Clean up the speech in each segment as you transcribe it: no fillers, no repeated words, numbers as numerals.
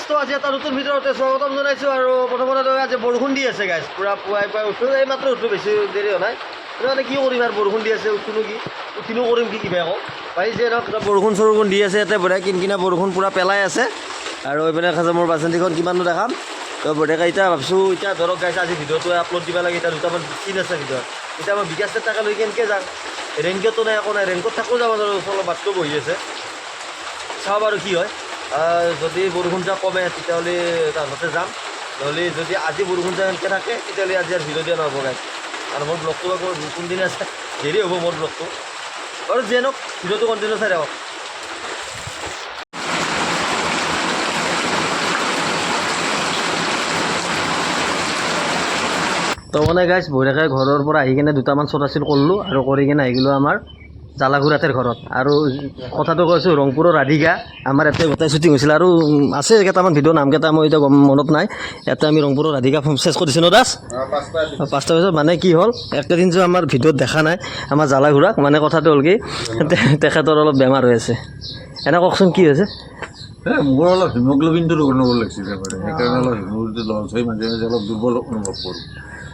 তো আজি এটা নতুন ভিতৰতে স্বাগতম জনাইছোঁ আৰু প্ৰথমতে আজি বৰষুণ দি আছে গাইছ পুৰা পুৱাই পুৱাই উঠো এই মাত্ৰ উঠো বেছি দেৰি হোৱা নাই মানে কি কৰিম আৰু বৰষুণ দি আছে উঠিনো কি উঠিনো কৰিম কি কিবা আকৌ ভাই যে ধৰক বৰষুণ চৰষুণ দি আছে ইয়াতে বঢ়িয়া কিনকিনা বৰষুণ পুৰা পেলাই আছে আৰু এইপিনে খাজা মোৰ বাচন্তিখন কিমাননো দেখাম তো বঢ়িয়াকৈ এতিয়া ভাবিছোঁ এতিয়া ধৰক গাইছ আজি ভিডিঅ'টো আপলোড দিব লাগে এতিয়া দুটামান চিন আছে ভিডিঅ'ত এতিয়া মই বিকাশ টাকা লৈ কেনেকৈ যাম ৰেইনকোটটো নাই একো নাই ৰেইনকোট থাকোঁ যাব অলপ বাটটো বহি আছে চাওঁ বাৰু কি হয় যদি বৰষুণ যাক কমে তেতিয়াহ'লে তাতে যাম নহ'লে যদি আজি বৰষুণ যাক এনেকৈ থাকে তেতিয়াহ'লে আজি আৰু ভিডিঅ' দিয়া নহ'ব গাইছ আৰু মোৰ ব্লগটো আকৌ কোনদিনে আছে দেৰি হ'ব মোৰ ব্লগটো বাৰু যিয়ে নহওক ভিডিঅ'টো কণ্টিনিউ চাই থাকক তো মানে গাইছ বঢ়িয়াকৈ ঘৰৰ পৰা আহি কিনে দুটামান চটাচিল কৰিলোঁ আৰু কৰি কিনে আহি গ'লোঁ আমাৰ জালাঘুৰাতেৰ ঘৰত আৰু কথাটো কৈছোঁ ৰংপুৰৰ ৰাধিকা আমাৰ ইয়াতে গোটেই শ্বুটিং হৈছিল আৰু আছে কেইটামান ভিডিঅ' নামকেইটা মই এতিয়া মনত নাই ইয়াতে আমি ৰংপুৰৰ ৰাধিকা চেছ কৰিছোঁ ন দাস পাঁচটা বজাত মানে কি হ'ল একেদিন যে আমাৰ ভিডিঅ'ত দেখা নাই আমাৰ জালাঘুৰাক মানে কথাটো হ'ল কি তেখেতৰ অলপ বেমাৰ হৈ আছে এনে কওকচোন কি হৈছে মোৰ অলপ হিমগ্ল'বিনটো গণ্ডগোল লাগিছিল সেইকাৰণে অলপ হিমগ্ল'বিনটো লঞ্চ হৈ মাজে মাজে অলপ দুৰ্বল অনুভৱ কৰোঁ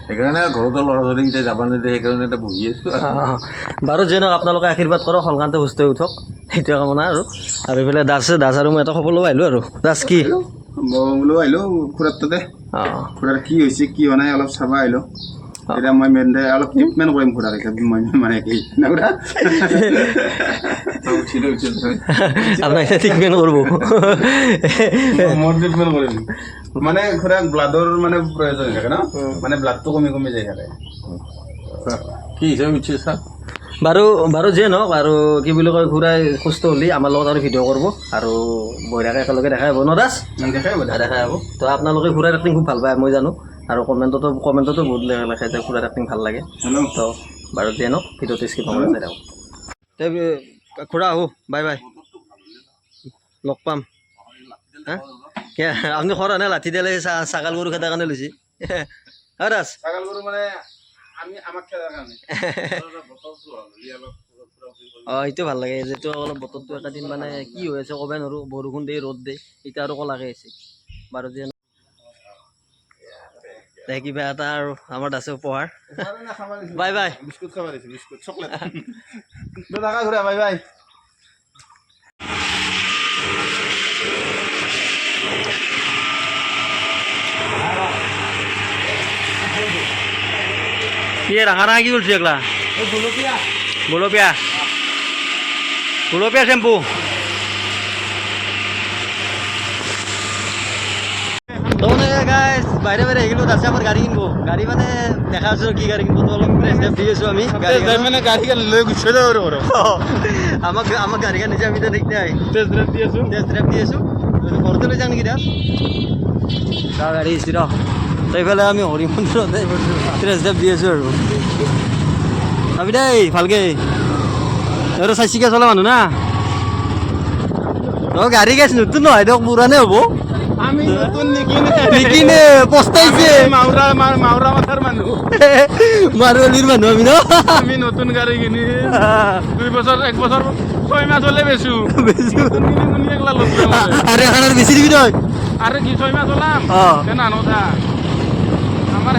সেইকাৰণে ঘৰতো ল'ৰা ছোৱালীকেইটাই যাব নিদিয়ে সেইকাৰণে এটা বহি আছোঁ বাৰু যে নহওক আপোনালোকে আশীৰ্বাদ কৰক সলকান্তে সুস্থ হৈ উঠক সেইটোৱে কামনা আৰু এইফালে দাস আৰু মই এটা খবৰ ল'ব আহিলোঁ আৰু দাস কি মই বোলো আহিলোঁ খুৰাৰ তাতে খুৰাৰ কি হৈছে কি হোৱা নাই অলপ চাব আহিলোঁ এতিয়া মই মেইনলি অলপ ট্ৰিটমেণ্ট কৰিম খুৰাৰ হিচাপে মই মানে কি আপোনাক এতিয়া ট্ৰিটমেণ্ট কৰিব মই ট্ৰিটমেণ্ট কৰিম মানে খুৰাক ব্লাডৰ মানে প্ৰয়োজন হৈ থাকে ন মানে ব্লাডটো কমি কমি যাই থাকে কি হিচাপে উঠিছে ছাৰ বাৰু যিয়ে নহওক আৰু কি বুলি কয় ঘূৰাই সুস্থ হ'লে আমাৰ লগত আৰু ভিডিঅ' কৰিব আৰু বঢ়িয়াকৈ একেলগে দেখাই হ'ব ন দাস দেখাই হ'ব তো আপোনালোকে ঘূৰাই এক্টিং খুব ভাল পায় মই জানো আৰু কমেণ্টতো বহুত লেখাই যে ঘূৰাই এক্টিং ভাল লাগে তো বাৰু যিয়ে নহওক ভিডিঅ'টো স্কিপ হ'ব চাই থাকক খুৰা আহোঁ বাই বাই লগ পাম হা আপুনি খৰ নে লাঠি দিলে ছাগাল গৰু খেদাৰ কাৰণে লৈছে হয় দাস ছাগাল গৰু মানে আমি আমাক খেদাৰ কাৰণে অঁ সেইটো ভাল লাগে যিটো অলপ বতৰটো একেদিন মানে কি হৈ আছে ক'ব নোৱাৰোঁ বৰষুণ দিয়ে ৰ'দ দিয়ে এতিয়া আৰু ক'লাকে আহিছে বাৰু যে কিবা এটা আৰু আমাৰ দাসে উপহাৰ বাই বাই বিস্কুট খাব দিছে বিস্কুট চকলেট দাদা ঘূৰা বাই বাই কি রাঙা কি বলছি এগুলা গুলপিয়া শ্যাম্পু তো মানে গাইজ বাইরে বাইরে এগুলো আছে আমার গাড়ি কিনবো গাড়ি মানে দেখা আছো কি গাড়ি কিনবো তো অলপ দি আছো আমি মানে গাড়ী লৈ গুচি যাব আমাক গাড়ি নিজে আমি তো দেখতে আই টেস্ট ড্রাইভ দি আছো ঘৰতে লৈ যাম নেকি দা গাড়ী ইছি ৰ তো এইফালে আমি হৰি মন্দিৰতে টেস্ট ড্ৰাইভ দি আছো আৰু ভাবি দেই ভালকে তই চাইছিকে চলা মানুহ না তই গাড়ী গাইছ নতুন নহয় দিয়ক পুৰাণে হ'ব আমি নতুন নিকিনে পস্তাইছে মাউৰা মাথাৰ মানুহ মাৰোৱালীৰ মানুহ আমি ন আমি নতুন গাড়ী কিনি 1 বছৰ 6 মাহ হলে বেচো আৰে এখন আৰ বেশি দিবি নয় আৰে কি 6 মাহ চলাম নানথা আমাৰ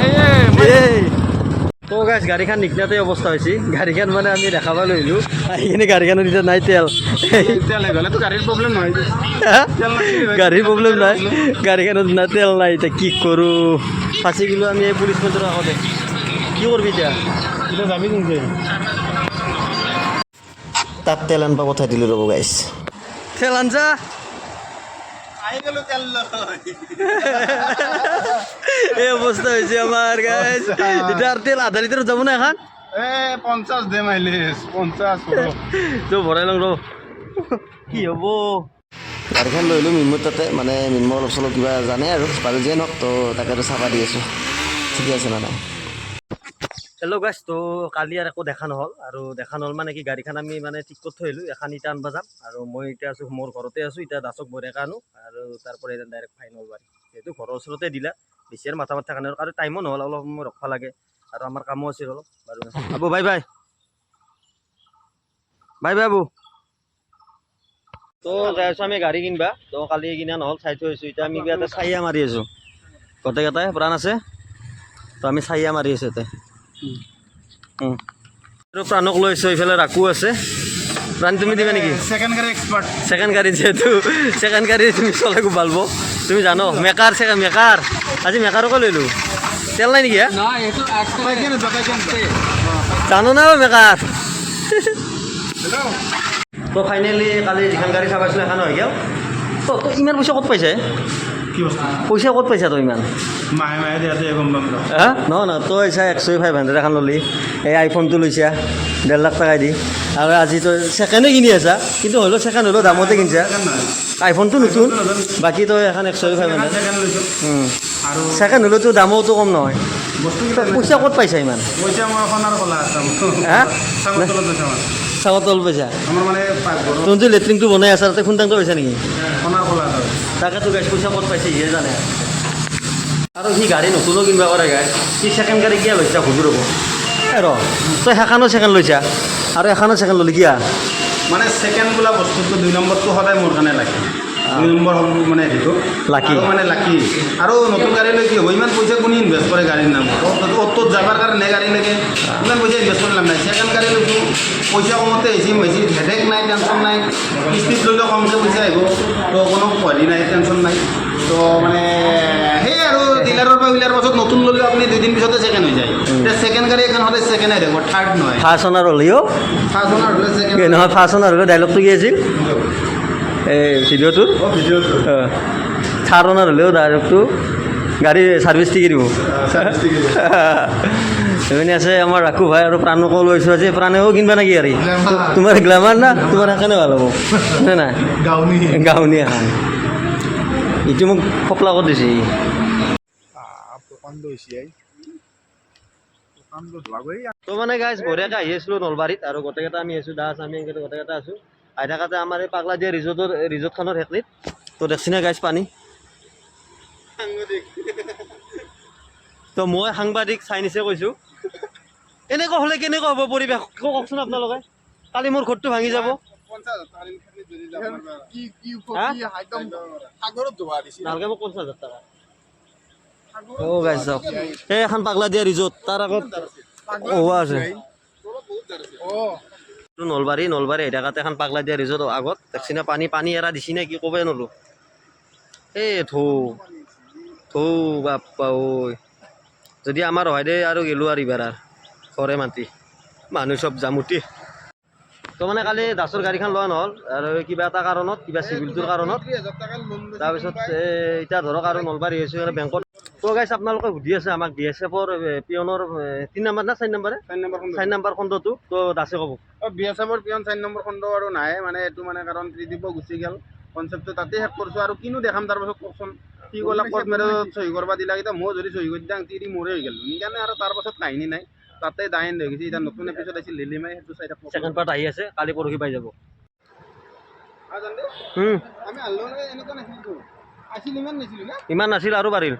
তো গাইছ গাড়ীখন নিকিনাতে অৱস্থা হৈছে গাড়ীখন মানে আমি দেখাব লৈলোঁ আহি কিনে গাড়ীখনত এতিয়া নাই তেল গ'লেতো গাড়ীৰ প্ৰব্লেম নহয় গাড়ীৰ প্ৰব্লেম নাই গাড়ীখনত নাই তেল নাই এতিয়া কি কৰোঁ ফাঁচি গ'লোঁ আমি এই পুলিচ পইণ্টৰ আগতে কি কৰিবি এতিয়া যাবি কিন্তু তাত তেল আনবা পঠাই দিলোঁ ৰ'ব গাইছ তেল আনছা এই অৱস্থা হৈছে আমাৰ গাইছ এতিয়া তেল আধা লিটাৰত যাব না এখন 50 দে মাইলেজ 50 তো ভৰাই লওঁ ৰ কি হ'ব গাড়ীখন লৈ ল'লোঁ মিনমুৰ তাতে মানে মিনমুৰ অলপ চলপ কিবা জানে আৰু বাৰু যিয়ে নহওক তো তাকেতো চাবা দি আছোঁ ঠিকে আছে না নাই হেল্ল' গাইছ তো কালি আৰু একো দেখা নহ'ল মানে কি গাড়ীখন আমি মানে ঠিক কৰি থৈ আহিলোঁ এখন ইটা আনবা যাম আৰু মই এতিয়া আছোঁ মোৰ ঘৰতে আছোঁ এতিয়া দাসক বঢ়িয়াকৈ আনো আৰু তাৰপৰা এতিয়া ডাইৰেক্ট ফাইনেল বাৰী যিহেতু ঘৰৰ ওচৰতে দিলা বেছি আৰু মাথা মাথা কাৰণে আৰু টাইমো নহ'ল অলপ সময় ৰখবা লাগে আৰু আমাৰ কামো আছিল অলপ বাৰু আবু বাই বাই আবু তো যাই আছোঁ আমি গাড়ী কিনবা তো কালি কিনা নহ'ল চাই থৈ আছোঁ এতিয়া আমি ইয়াতে চাইয়া মাৰি আছোঁ গোটেইকেইটাই প্ৰাণ আছে তো আমি চাইয়া মাৰি আছোঁ ইয়াতে আৰু প্ৰাণক লৈ আছোঁ এইফালে ৰাকু আছে প্ৰাণ তুমি দিবা নেকি সেকেন্ড গাড়ি এক্সপার্ট ছেকেণ্ড গাড়ী যিহেতু ছেকেণ্ড গাড়ী তুমি চলাব পালব তুমি জানো মেকাৰ মেকাৰ আজি মেকাৰকে লৈলোঁ তেল নাই নেকি হা জানো না মেকাৰ তো ফাইনেলি কালি যিখন গাড়ী চাব আছিলোঁ এখন হৈ গ'ল তো তই ইমান পইচা ক'ত পাইছে কি বস্তু পইচা ক'ত পাইছা তই ইমান মাহে মাহে দিয়াতে গম পাম হা নহয় তই চা 100,500 এখন ল'লি এই আইফোনটো লৈছা 1.5 লাখ টকা দি আৰু আজি তই ছেকেণ্ডে কিনি আছা কিন্তু হ'লেও ছেকেণ্ড হ'লেও দামতে কিনছা আইফোনটো নতুন বাকী তই এখন 100,500 সেকেন্ড লৈছোঁ আৰু ছেকেণ্ড হ'লেওতো দামতো কম নহয় বস্তু তই পইচা ক'ত পাইছা ইমান পইচা মই এখন আৰু কলা আছাম হা চাঙৰ তলত লৈছোঁ আমাৰ চাউল তল পইচা আমাৰ মানে পাকঘৰত তহঁতি লেট্ৰিনটো বনাই আছা তাতে খুন্দাংটো পইচা নেকি সোণাৰ কলা আছে তাকেতো গাইছ পইচা ক'ত পাইছে সিহে জানে আৰু সি গাড়ী নতুনো কিনিব পাৰে গাই সি ছেকেণ্ড গাড়ী কিয় লৈছা হুজুৰ হ'ব ৰ তই সেইখনো ছেকেণ্ড লৈছা আৰু এখনো ছেকেণ্ড ল'লি কিয়া মানে ছেকেণ্ড বোলা বস্তুটো 2 নম্বৰটো সদায় মোৰ কাৰণে লাগে 2 নম্বৰ হ'ল মানে সেইটো লাকি। আৰু মানে লাকি আৰু নতুন গাড়ী লৈ কি হ'ব ইমান পইচা কোনে ইনভেষ্ট কৰে গাড়ীৰ নামত অ'ত যাবৰ কাৰণে গাড়ী লাগে ইমান পইচা ইনভেষ্ট কৰি লাভ নাই ছেকেণ্ড গাড়ী লৈছোঁ পইচা কমতে আহিছে বেছি হেডেক নাই টেনশ্যন নাই কিস্তিত ল'লেও কমকৈ পইচা আহিব তো কোনো হেৰি নাই টেনশ্যন নাই তো মানে সেই আৰু ডিলাৰৰ পৰা উলিয়াৰ পাছত নতুন ল'লেও আপুনি 2 দিন পিছতে ছেকেণ্ড হৈ যায় এতিয়া ছেকেণ্ড গাড়ী এখন হ'লে ছেকেণ্ড আহি থাকিব থাৰ্ড নহয় ফাৰ্ষ্ট অনাৰ হ'লিও ফাৰ্ষ্ট অনাৰ হ'লে ছেকেণ্ড নহয় ফাৰ্ষ্ট অনাৰ হ'লেও ডাইলগটো কি আছিল এই ভিডিঅ'টোৰ ভিডিঅ'টো থাৰ্ড অনাৰ হ'লেও ডাইলগটো গাড়ী ছাৰ্ভিচ টিকি দিব এমনি আছে আমাৰ ৰাখু ভাই আৰু প্ৰাণকো লৈছোঁ আজি প্ৰাণেও কিনবা নেকি গাড়ী তোমাৰ গ্লেমাৰ না তোমাৰ সেইকাৰণে ভাল হ'ব নে নাই গাঁৱনী এখন ইটো মোক ফপলা কৰি দিছে তো মানে গাইজ বঢ়িয়াকৈ আহি আছিলোঁ নলবাৰীত আৰু গোটেইকেইটা আমি আছোঁ দাস আমি গোটেইকেইটা আছোঁ আহি থাকাতে আমাৰ এই পাগলা দিয়া ৰিজৰ্টখনৰ হেকলিত তো দেখছি না গাইজ পানী তো মই সাংবাদিক চাইনিছে কৈছোঁ এনেকুৱা হ'লে কেনেকুৱা হ'ব পৰিৱেশ কওকচোন আপোনালোকে কালি মোৰ ঘৰটো ভাঙি যাব নালগে মোক 50,000 টকা অ' গাইজ চাওক এই এখন পাগলা দিয়া ৰিজৰ্ট তাৰ আগত হোৱা আছে নলবাৰী আহি থাকাতে এখন পাগলা দিয়া ৰিজৰ্ট আগত দেখছি না পানী এৰা দিছি নে কি ক'বই নলো এই থৌ বাপ্পা ঐ যদি আমাৰ হয় দে আৰু গেলোঁ আৰু এইবাৰ আৰু ঘৰে মাতি মানুহ চব জামুটি তো মানে কালি দাসৰ গাড়ীখন লোৱা নহ'ল আৰু কিবা এটা কাৰণত কিবা চিভিলটোৰ কাৰণত তাৰপিছত এতিয়া ধৰক আৰু নলবাৰী আহিছোঁ বেংকত তো গাইছ আপোনালোকে সুধি আছে আমাক BSF-ৰ পিয়নৰ 3 নম্বৰ না 4 নম্বৰে 4 নম্বৰ খণ্ডটো তো দাসে ক'ব BSF-ৰ পিয়ন 4 নম্বৰ খণ্ড আৰু নাই মানে এইটো মানে কাৰণ ত্ৰিদীপ গুচি গ'ল কনচেপ্টটো তাতে শেষ কৰিছোঁ আৰু কিনো দেখাম তাৰপাছত কওকচোন কি ক'লা ক'ত মেৰেজত চহী কৰিব দিলা এতিয়া মই যদি চহী কৰি দিওঁ তিৰি মোৰে হৈ গ'ল সেইকাৰণে আৰু তাৰপাছত কাহিনী নাই তাতে ডাইন হৈ গৈছে এতিয়া নতুন এপিছড আছিল লিলিমাই সেইটো চাই থাকক ছেকেণ্ড পাৰ্ট আহি আছে কালি পৰহি পাই যাব আমি আল্লু এনেকুৱা নাছিলোঁ আছিল ইমান নাছিলোঁ না ইমান নাছিল আৰু বাঢ়িল